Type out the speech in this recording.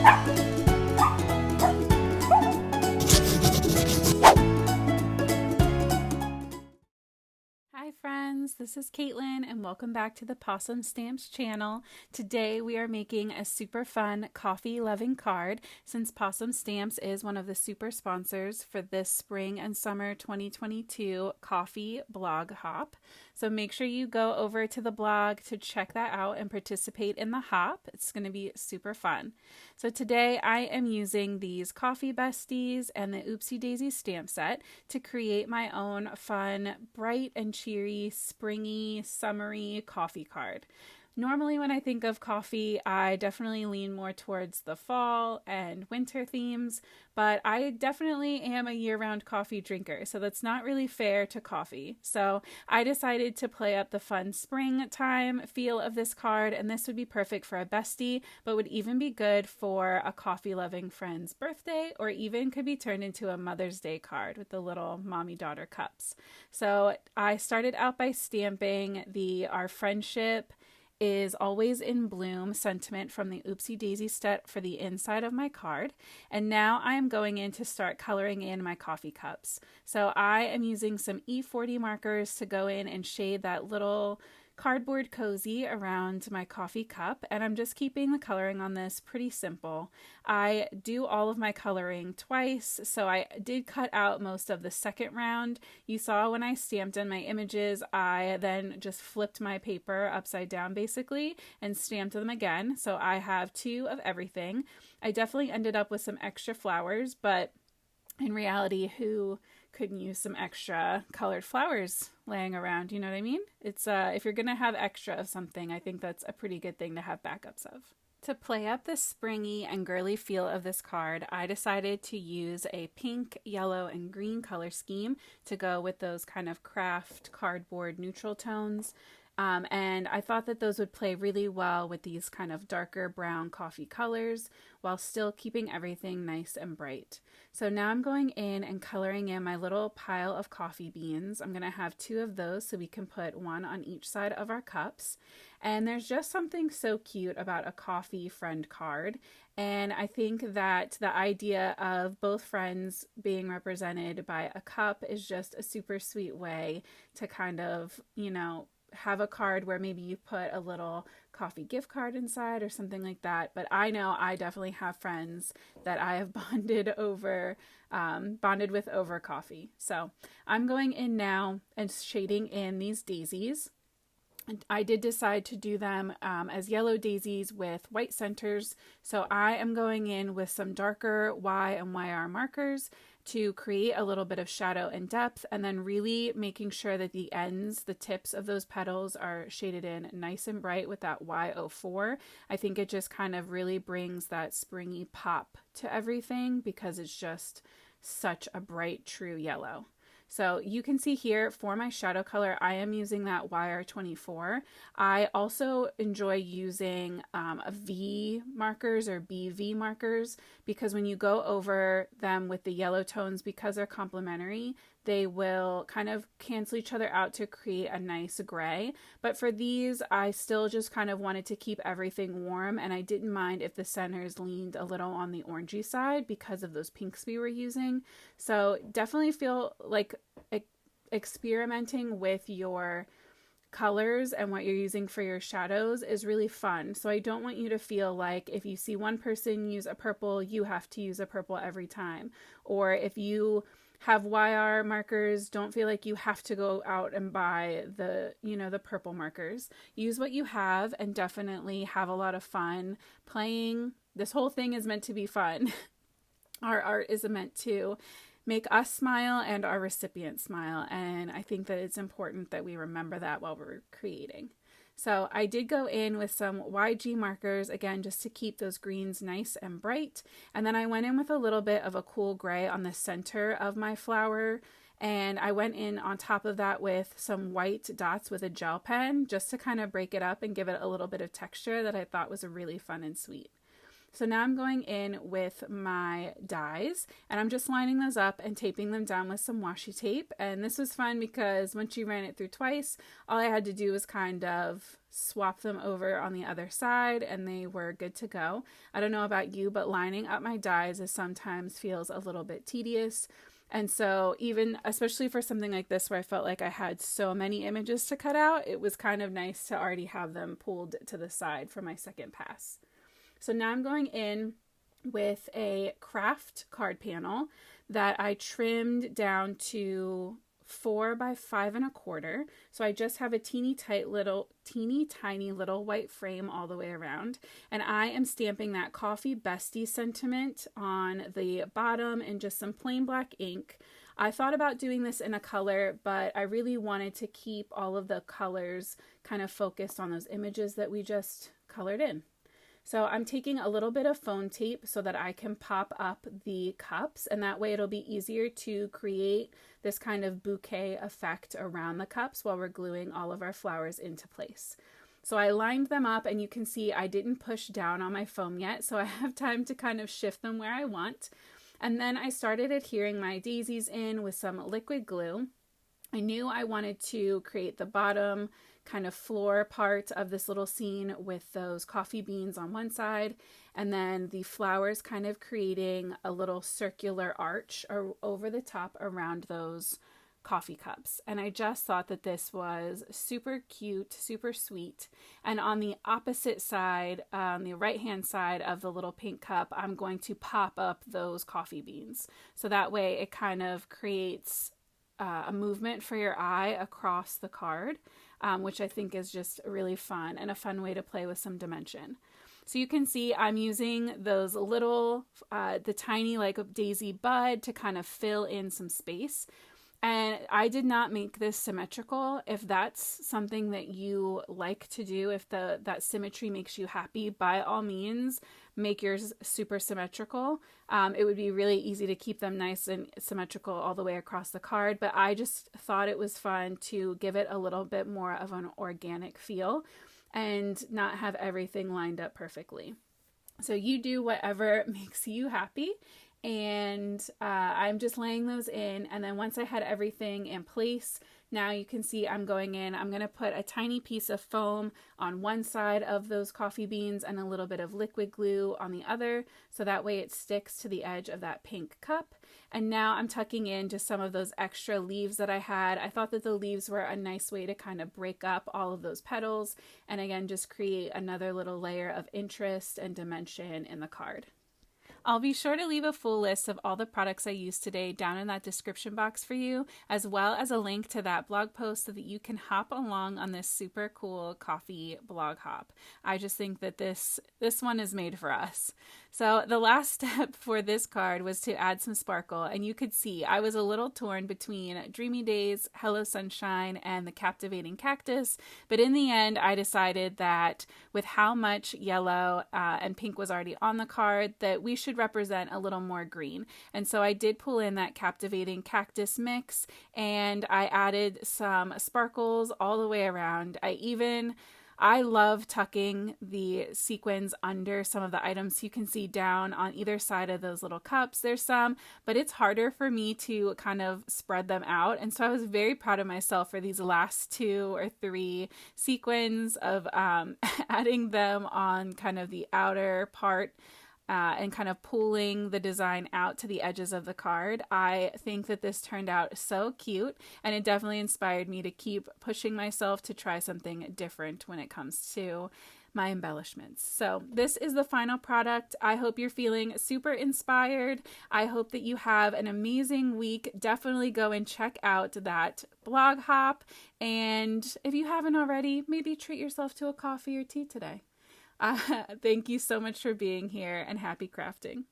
Hi friends, this is Caitlin and welcome back to the Possum Stamps channel. Today we are making a super fun coffee loving card since Possum Stamps is one of the super sponsors for this spring and summer 2022 coffee blog hop. So make sure you go over to the blog to check that out and participate in the hop. It's going to be super fun. So today I am using these Coffee Besties and the Oopsy Daisy stamp set to create my own fun, bright and cheery, springy, summery coffee card. Normally when I think of coffee, I definitely lean more towards the fall and winter themes, but I definitely am a year-round coffee drinker, so that's not really fair to coffee. So I decided to play up the fun springtime feel of this card, and this would be perfect for a bestie, but would even be good for a coffee-loving friend's birthday, or even could be turned into a Mother's Day card with the little mommy-daughter cups. So I started out by stamping the Our Friendship is Always in Bloom sentiment from the Oopsy Daisy Set for the inside of my card. And now I'm going in to start coloring in my coffee cups. So I am using some E40 markers to go in and shade that little cardboard cozy around my coffee cup, and I'm just keeping the coloring on this pretty simple. I do all of my coloring twice, so I did cut out most of the second round. You saw when I stamped in my images, I then just flipped my paper upside down basically and stamped them again, so I have two of everything. I definitely ended up with some extra flowers, but in reality, who couldn't use some extra colored flowers laying around? You know what I mean? It's if you're gonna have extra of something, I think that's a pretty good thing to have backups of. To play up the springy and girly feel of this card, I decided to use a pink, yellow, and green color scheme to go with those kind of craft cardboard neutral tones. And I thought that those would play really well with these kind of darker brown coffee colors while still keeping everything nice and bright. So now I'm going in and coloring in my little pile of coffee beans. I'm going to have two of those so we can put one on each side of our cups. And there's just something so cute about a coffee friend card. And I think that the idea of both friends being represented by a cup is just a super sweet way to kind of, have a card where maybe you put a little coffee gift card inside or something like that. But I know I definitely have friends that I have bonded with over coffee. So I'm going in now and shading in these daisies. I did decide to do them as yellow daisies with white centers. So I am going in with some darker Y and YR markers to create a little bit of shadow and depth, and then really making sure that the ends, the tips of those petals are shaded in nice and bright with that Y04. I think it just kind of really brings that springy pop to everything because it's just such a bright, true yellow. So you can see here for my shadow color, I am using that YR24. I also enjoy using a V markers or BV markers because when you go over them with the yellow tones, because they're complementary, they will kind of cancel each other out to create a nice gray. But for these, I still just kind of wanted to keep everything warm, and I didn't mind if the centers leaned a little on the orangey side because of those pinks we were using. So definitely feel like experimenting with your colors and what you're using for your shadows is really fun. So I don't want you to feel like if you see one person use a purple, you have to use a purple every time. Or if you have YR markers, don't feel like you have to go out and buy the purple markers. Use what you have and definitely have a lot of fun playing. This whole thing is meant to be fun. Our art is meant to make us smile and our recipient smile, and I think that it's important that we remember that while we're creating. So I did go in with some YG markers, again, just to keep those greens nice and bright. And then I went in with a little bit of a cool gray on the center of my flower. And I went in on top of that with some white dots with a gel pen just to kind of break it up and give it a little bit of texture that I thought was really fun and sweet. So now I'm going in with my dies and I'm just lining those up and taping them down with some washi tape. And this was fun because once you ran it through twice, all I had to do was kind of swap them over on the other side and they were good to go. I don't know about you, but lining up my dies is sometimes feels a little bit tedious. And so even, especially for something like this where I felt like I had so many images to cut out, it was kind of nice to already have them pulled to the side for my second pass. So now I'm going in with a craft card panel that I trimmed down to 4 by 5.25. So I just have a teeny tiny little white frame all the way around. And I am stamping that coffee bestie sentiment on the bottom in just some plain black ink. I thought about doing this in a color, but I really wanted to keep all of the colors kind of focused on those images that we just colored in. So I'm taking a little bit of foam tape so that I can pop up the cups, and that way it'll be easier to create this kind of bouquet effect around the cups while we're gluing all of our flowers into place. So I lined them up and you can see I didn't push down on my foam yet, so I have time to kind of shift them where I want. And then I started adhering my daisies in with some liquid glue. I knew I wanted to create the bottom kind of floor part of this little scene with those coffee beans on one side and then the flowers kind of creating a little circular arch over the top around those coffee cups. And I just thought that this was super cute, super sweet. And on the opposite side, on the right hand side of the little pink cup, I'm going to pop up those coffee beans. So that way it kind of creates a movement for your eye across the card, which I think is just really fun and a fun way to play with some dimension. So you can see I'm using those little, the tiny like daisy bud to kind of fill in some space. And I did not make this symmetrical. If that's something that you like to do, if that symmetry makes you happy, by all means, make yours super symmetrical. It would be really easy to keep them nice and symmetrical all the way across the card, but I just thought it was fun to give it a little bit more of an organic feel and not have everything lined up perfectly. So you do whatever makes you happy. And I'm just laying those in, and then once I had everything in place, now you can see I'm going in. I'm going to put a tiny piece of foam on one side of those coffee beans and a little bit of liquid glue on the other, so that way it sticks to the edge of that pink cup. And now I'm tucking in just some of those extra leaves that I had. I thought that the leaves were a nice way to kind of break up all of those petals and again just create another little layer of interest and dimension in the card. I'll be sure to leave a full list of all the products I used today down in that description box for you, as well as a link to that blog post so that you can hop along on this super cool coffee blog hop. I just think that this one is made for us. So the last step for this card was to add some sparkle, and you could see I was a little torn between Dreamy Days, Hello Sunshine, and the Captivating Cactus, but in the end I decided that with how much yellow and pink was already on the card, that we should represent a little more green. And so I did pull in that Captivating Cactus mix, and I added some sparkles all the way around. I love tucking the sequins under some of the items. You can see down on either side of those little cups, there's some, but it's harder for me to kind of spread them out. And so I was very proud of myself for these last 2 or 3 sequins of adding them on kind of the outer part and kind of pulling the design out to the edges of the card. I think that this turned out so cute, and it definitely inspired me to keep pushing myself to try something different when it comes to my embellishments. So this is the final product. I hope you're feeling super inspired. I hope that you have an amazing week. Definitely go and check out that blog hop, and if you haven't already, maybe treat yourself to a coffee or tea today. Thank you so much for being here, and happy crafting.